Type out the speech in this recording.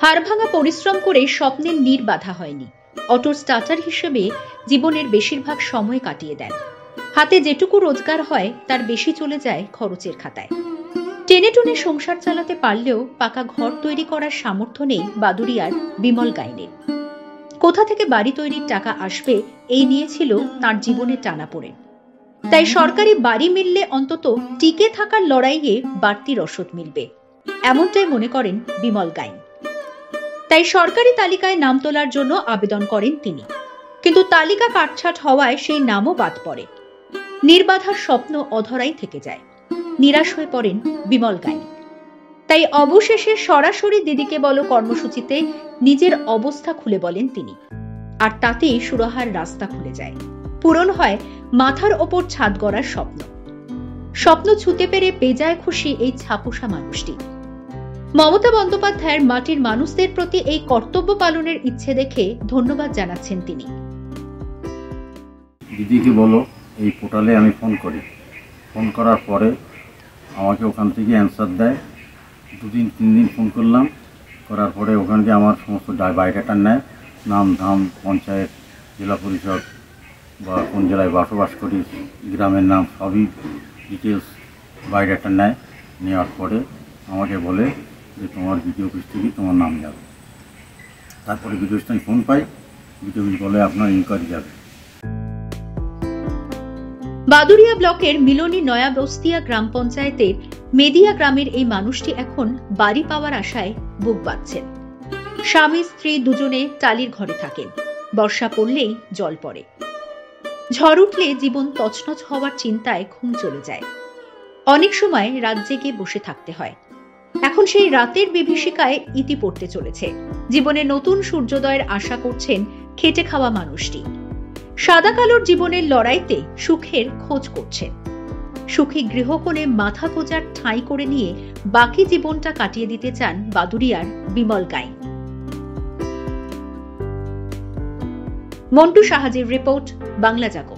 হাড়ভাঙা পরিশ্রম করে স্বপ্নের নীড় বাঁধা হয়নি। অটো স্টার্টার হিসেবে জীবনের বেশিরভাগ সময় কাটিয়ে দেন। হাতে যেটুকু রোজগার হয় তার বেশি চলে যায় খরচের খাতায়। টেনে টুনে সংসার চালাতে পারলেও পাকা ঘর তৈরি করার সামর্থ্য নেই বাদুড়িয়ার বিমল গাইনের। কোথা থেকে বাড়ি তৈরির টাকা আসবে এই নিয়ে ছিল তার জীবনে টানাপোড়েন। তাই সরকারি বাড়ি মিললে অন্তত টিকে থাকার লড়াইয়ে বাড়তি রসদ মিলবে, এমনটাই মনে করেন বিমল গাইন। তাই সরকারি তালিকায় নাম তোলার জন্য আবেদন করেন তিনি, কিন্তু তালিকা কাটছাট হওয়ায় সেই নামও বাদ পড়ে। নির্বাধার স্বপ্ন অধরাই থেকে যায়। নিরাশ হয়ে পড়েন বিমল গাইন। তাই অবশেষে সরাসরি দিদিকে বলো কর্মসূচিতে নিজের অবস্থা খুলে বলেন তিনি, আর তাতেই সুরাহার রাস্তা খুলে যায়। পূরণ হয় মাথার ওপর ছাদ গড়ার স্বপ্ন। স্বপ্ন ছুঁতে পেরে বেজায় খুশি এই ছাপোষা মানুষটি। মমতা বন্দ্যোপাধ্যায়ের মাটির মানুষদের প্রতি এই কর্তব্য পালনের ইচ্ছে দেখে ধন্যবাদ জানাচ্ছেন তিনি। দিদিকে বলো এই পোর্টালে আমি ফোন করি, ফোন করার পরে আমাকে ওখান থেকে অ্যান্সার দেয়। 2-3 দিন ফোন করলাম, করার পরে ওখানকে আমার সমস্ত বায়োডাটা নেয়, নাম ধাম, পঞ্চায়েত, জেলা পরিষদ বা কোন জেলায় বসবাস করি, গ্রামের নাম, সবই ডিটেলস বায়োডাটা নেয়। নেওয়ার পরে আমাকে বলে যে তোমার বিডিও অফিস থেকে তোমার নাম যাবে। তারপরে বিডিও অফিস ফোন পাই, বিডিও অফিস বলে আপনার ইনকোয়ারি যাবে। বাদুড়িয়া ব্লকের মিলনী নয়া বস্তিয়া গ্রাম পঞ্চায়েতের মেদিয়া গ্রামের এই মানুষটি এখন বাড়ি পাওয়ার আশায় বুক বাঁধছেন। স্বামী স্ত্রী দুজনে টালির ঘরে থাকেন। বর্ষা পড়লেই জল পড়ে, ঝড় উঠলে জীবন তছনছ হওয়ার চিন্তায় ঘুম চলে যায়। অনেক সময় রাত জেগে বসে থাকতে হয়। এখন সেই রাতের বিভীষিকায় ইতি পড়তে চলেছে। জীবনে নতুন সূর্যোদয়ের আশা করছেন খেটে খাওয়া মানুষটি। সাদা কালোর জীবনের লড়াইতে সুখের খোঁজ করছেন। সুখী গৃহকোণে মাথা গোজার ঠাঁই করে নিয়ে বাকি জীবনটা কাটিয়ে দিতে চান বাদুড়িয়ার বিমল গাইন। মন্টু সাহাজির রিপোর্ট, বাংলা জাগো।